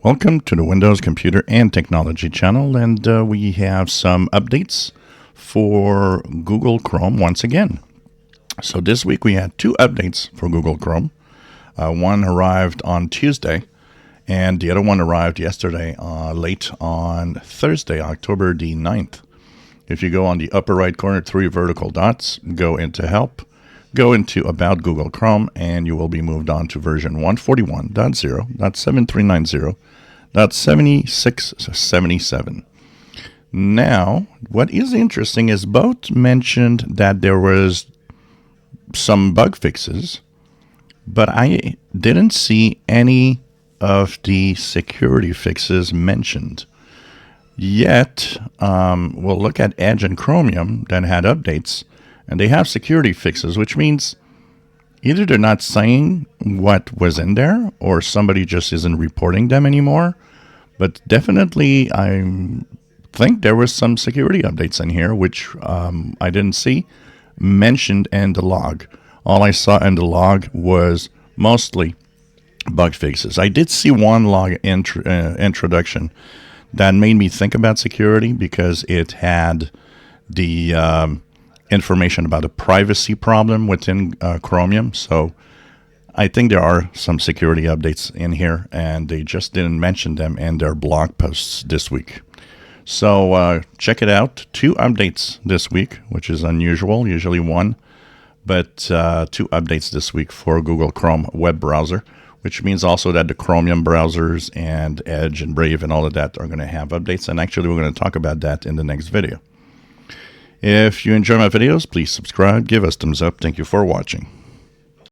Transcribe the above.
Welcome to the Windows Computer and Technology channel, and we have some updates for Google Chrome once again. So this week we had two updates for Google Chrome. One arrived on Tuesday, and the other one arrived yesterday, late on Thursday, October the 9th. If you go on the upper right corner, three vertical dots, go into Help, go into About Google Chrome, and you will be moved on to version 141.0.7390.7677. Now, what is interesting is both mentioned that there was some bug fixes, but I didn't see any of the security fixes mentioned. Yet, we'll look at Edge and Chromium that had updates, and they have security fixes, which means either they're not saying what was in there or somebody just isn't reporting them anymore. But definitely, I think there was some security updates in here, which I didn't see mentioned in the log. All I saw in the log was mostly bug fixes. I did see one log introduction that made me think about security because it had the information about a privacy problem within Chromium. So I think there are some security updates in here, and they just didn't mention them in their blog posts this week. So check it out. Two updates this week, which is unusual, usually one, but two updates this week for Google Chrome web browser, which means also that the Chromium browsers and Edge and Brave and all of that are going to have updates. And actually, we're going to talk about that in the next video. If you enjoy my videos, please subscribe, give us thumbs up. Thank you for watching.